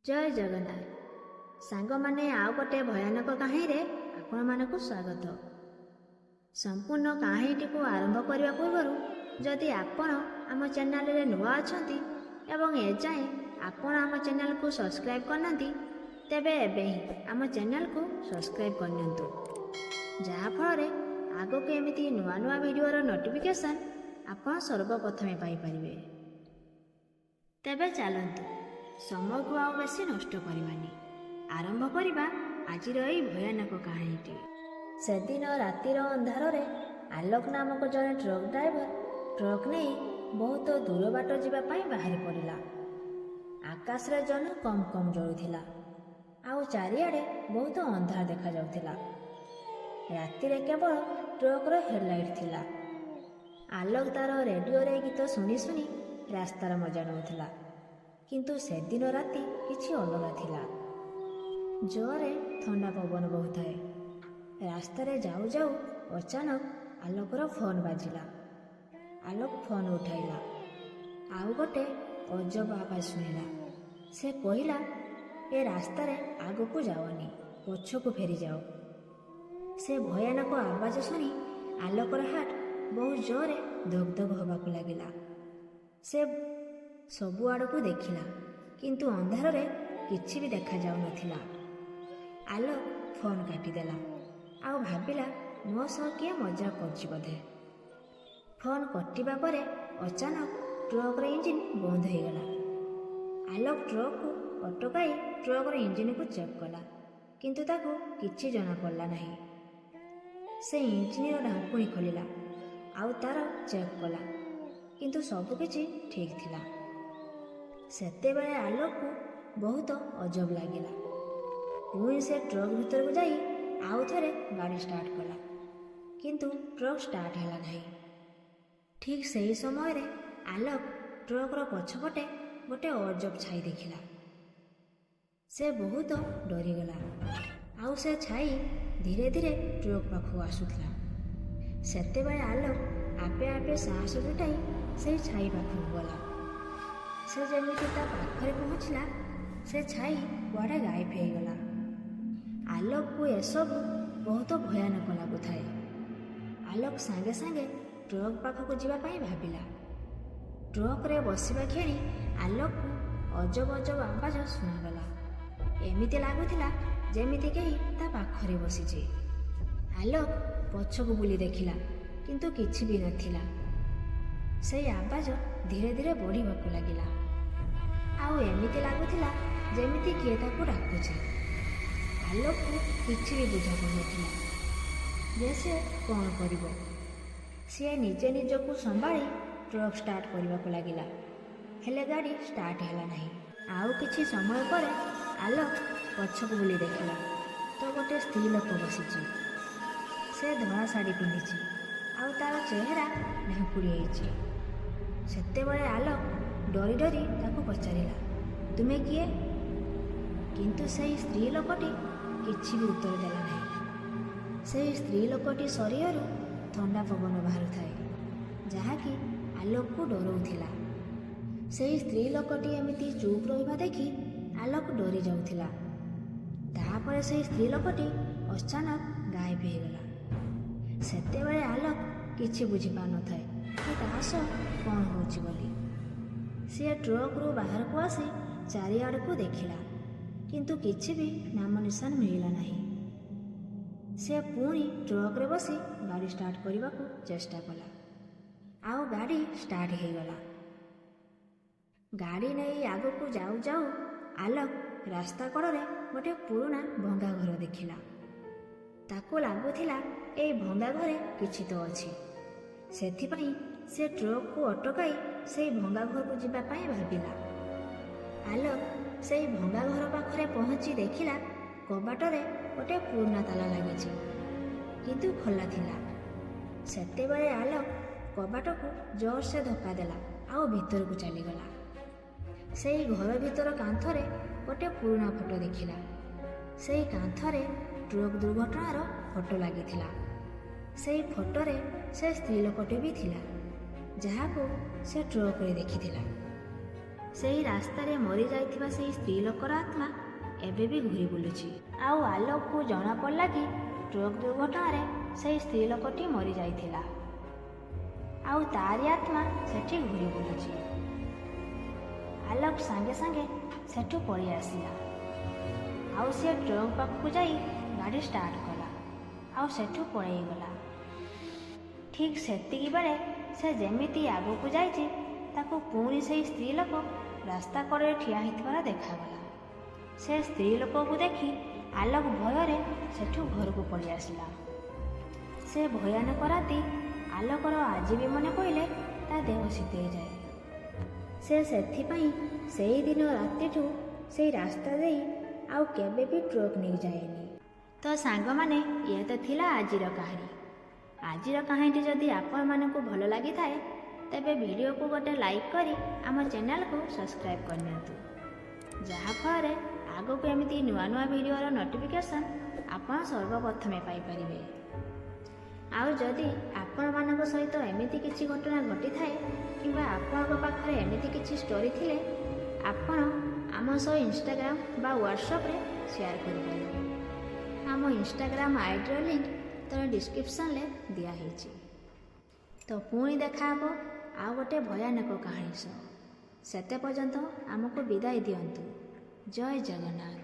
जय जगन्नाथ सांग माने आउ गोटे भयानक कहानी आपण मानक स्वागत। संपूर्ण कहानी को आरंभ करने पूर्व जदि आपण आम चैनल रे नुआ अछंती एवं एजाए आपण आम चैनल को सब्सक्राइब करना तेबे एबे ही आम चैनल को सब्सक्राइब करनियंतु जहाँफल आगो को एमती नुआ नुआ वीडियोर नोटिफिकेशन आपण सर्वप्रथमे पाई परिबे। तेबे चलंतु समय को आउ बेसी नष्ट करवानी आरंभ करवा आज भयानक कहानीटी। से दिन रातिर अंधार आलोक नामक जड़े ट्रक ड्राइवर ट्रक नहीं बहुत दूर बाट जावाई बाहरी पड़ा। आकाश रे जन कम कम जलुला आउ चारिआडे बहुत अंधार देखा जाउथिला। रातिरे केवल ट्रक रो हेडलाइट थिला। आलोक तार रेडियो रे गीत शुणी शुणी रास्तार मजा नउथिला, किंतु से दिन राति किछि अलगा थिला। जोरे ठंडा पवन बहुଥାଏ। रास्तारे जाऊ जाऊ अचानक आलोकर फोन बाजिला। आलोक फोन उठाइला। आउ गोटे अजब आवाज शुणिला। से कहिला, ए रास्तारे आगको जाओनी, पछको फेरी जाओ। से भयानक आवाज शुणी आलोकर हाथ बहुत जोरे धक धक होबाकू लागिला। से सबु आड़कू देखिला, किंतु अंधार रे किछि भी देखा जाउ नथिला। आलोक फोन काटिदेला आउ भाबिला मो सह किए मजा करछि बोधे। फोन कटिबा परे अचानक ट्रक रे इंजिन बंद हो गला। आलोक ट्रक को अटकाई ट्रक रे इंजिन को चेक कला, किंतु ताको किछि जना पड़ला नहीं। से इंजिन रो ढांकुणी खोलिला आउ तार चेक कला, किंतु सब किछि ठीक थिला। सेते बेले आलोक को बहुत अजब लागिला। पुणी से ट्रक भीतर को जाई आउ थरे गाड़ी स्टार्ट कला, किंतु ट्रक स्टार्ट हैला नहीं। ठीक सही समय रे आलोक ट्रक रो पछपटे गोटे अजब छाई देखिला। से बहुत डरीगला आउ से छाई धीरे धीरे ट्रक पाखु आसुथिला। सेते बेले आलोक आपे आपे साहस जुटाई से छाई पाखु गला। से जेमिति ता पाखरे पहुँचला से छाई कुआडे गायब हो गला। आलोक को यह सब बहुत भयानक लगुଥାଏ। आलोक सांगे सांगे ट्रक पाखक जावाई भाविला। ट्रक रे बसिबा खेणी आलोक को अजब अजब आवाज शुणागला। एमिति लागुथिला जेमिति केही ता पाखरे बसिछि। आलोक पछकु बुली देखिला, किंतु किछि भी नथिला। से आवाज धीरे धीरे बढ़िबाकू लागिला आउ एमिति लागुथिला जेमिति किए ताकू डाकुछि। आलोक को किछि भी बुझा पड़ुनथिला जे से कौन करिवो। से निजे निजकू संभाली ट्रक स्टार्ट करबाकू लागिला, हेले गाड़ी स्टार्ट हैला नहीं। आउ किछि समय परे आलोक पछकू बुली देखिला तो गोटे स्त्री लोक बसिछि। से धଳा साड़ी पिंधिछि आउ तार चेहरा ढांकुड़ी होइछि। सेतेबेले आलोक डरी डरी ताकू पचारिला, तुमे किए? किंतु सही स्त्री लोकटी किछि भी उत्तर देला नहीं। सही स्त्री लोकटी शरीरରୁ ठंडा पवन बाहर थाए जहाँकि आलोक को डराउथिला। सही स्त्री लोकटी एमिति चुप रहिबा देखि आलोक डरी जाउथिला। ताहापर सही स्त्री लोकटी अचानक गायब हो गला। सेतेबेले आलोक किछि बुझी पा नथाए कि ताहा सह कौन होउछि बोली। से ट्रक रू बाहर को आसी चारिआड़ को देखिला, किंतु किछि भी नाम निशान मिलिला नहीं। से पुणी ट्रक रे बसी गाड़ी स्टार्ट करने को चेष्टा कला आउ गाड़ी स्टार्ट हो गला। गाड़ी नहीं आग को जाऊ जाऊ आलोक रास्ता कड़े गोटे पुराना भंगा घर देखिला। ताको लागुथिला ए भंगा घरे किछि तो अछि। सेथिपई से ट्रक को अटकाई से भंगा घर को जीवा पाई भाबिला। आलोक से भंगा घर पाखरे पहुंची देखिला कबाटरे गोटे पुराना ताला लागिछि, किंतु खोला थिला। सेतेबेले आलोक कबाट को जोर से धक्का देला आउ भीतर को चलीगला। से घर भीतर कांथरे गोटे पुराना फोटो देखिला। से कांथरे ट्रक दुर्घटनार फोटो लागिथिला। से फोटोरे से स्त्री लोकटी भी थिला, जहाको से ट्रक रे देखिथिला। ସେହି ରାସ୍ତାରେ ମରିଯାଇଥିବା ସେହି ସ୍ତ୍ରୀ ଲୋକର ଆତ୍ମା ଏବେ ବି ଘୁରି ବୁଲୁଛି। ଆଉ ଆଲୋକକୁ ଜଣାପଡ଼ିଲା କି ଟ୍ରକ୍ ଦୁର୍ଘଟଣାରେ ସେହି ସ୍ତ୍ରୀ ଲୋକଟି ମରିଯାଇଥିଲା ଆଉ ତାରି ଆତ୍ମା ସେଠି ଘୁରି ବୁଲୁଛି। ଆଲୋକ ସାଙ୍ଗେ ସାଙ୍ଗେ ସେଠୁ ପଳେଇ ଆସିଲା ଆଉ ସେ ଟ୍ରକ୍ ପାଖକୁ ଯାଇ ଗାଡ଼ି ଷ୍ଟାର୍ଟ କଲା ଆଉ ସେଠୁ ପଳେଇଗଲା। ଠିକ୍ ସେତିକି ବେଳେ ସେ ଯେମିତି ଆଗକୁ ଯାଇଛି ତାକୁ ପୁଣି ସେହି ସ୍ତ୍ରୀ ଲୋକ ରାସ୍ତା କଡ଼ରେ ଠିଆ ହୋଇଥିବାର ଦେଖାଗଲା। ସେ ସ୍ତ୍ରୀ ଲୋକକୁ ଦେଖି ଆଲୋକ ଭୟରେ ସେଠୁ ଘରକୁ ପଳେଇ ଆସିଲା। ସେ ଭୟାନକ ରାତି ଆଲୋକର ଆଜି ବି ମନେ ପଡ଼ିଲେ ତା ଦେହ ଶୀତେଇଯାଏ। ସେ ସେଥିପାଇଁ ସେଇଦିନ ରାତିଠୁ ସେଇ ରାସ୍ତା ଦେଇ ଆଉ କେବେ ବି ଟ୍ରକ୍ ନେଇଯାଏନି। ତ ସାଙ୍ଗମାନେ, ଇଏ ତ ଥିଲା ଆଜିର କାହାଣୀ। ଆଜିର କାହାଣୀଟି ଯଦି ଆପଣମାନଙ୍କୁ ଭଲ ଲାଗିଥାଏ ତେବେ ଭିଡ଼ିଓକୁ ଗୋଟେ ଲାଇକ୍ କରି ଆମ ଚ୍ୟାନେଲକୁ ସବସ୍କ୍ରାଇବ୍ କରିନିଅନ୍ତୁ, ଯାହାଫଳରେ ଆଗକୁ ଏମିତି ନୂଆ ନୂଆ ଭିଡ଼ିଓର ନୋଟିଫିକେସନ୍ ଆପଣ ସର୍ବପ୍ରଥମେ ପାଇପାରିବେ। ଆଉ ଯଦି ଆପଣମାନଙ୍କ ସହିତ ଏମିତି କିଛି ଘଟଣା ଘଟିଥାଏ କିମ୍ବା ଆପଣଙ୍କ ପାଖରେ ଏମିତି କିଛି ଷ୍ଟୋରି ଥିଲେ ଆପଣ ଆମ ସହ ଇନଷ୍ଟାଗ୍ରାମ ବା ହ୍ୱାଟ୍ସଆପ୍ରେ ସେୟାର କରିପାରିବେ। ଆମ ଇନଷ୍ଟାଗ୍ରାମ ଆଇଡ଼ିର ଲିଙ୍କ୍ ତଳେ ଡିସ୍କ୍ରିପ୍ସନ୍ରେ ଦିଆହେଇଛି। ତ ପୁଣି ଦେଖା ହେବ ଆଉ ଗୋଟେ ଭୟାନକ କାହାଣୀ ସହ। ସେତେ ପର୍ଯ୍ୟନ୍ତ ଆମକୁ ବିଦାୟ ଦିଅନ୍ତୁ। ଜୟ ଜଗନ୍ନାଥ।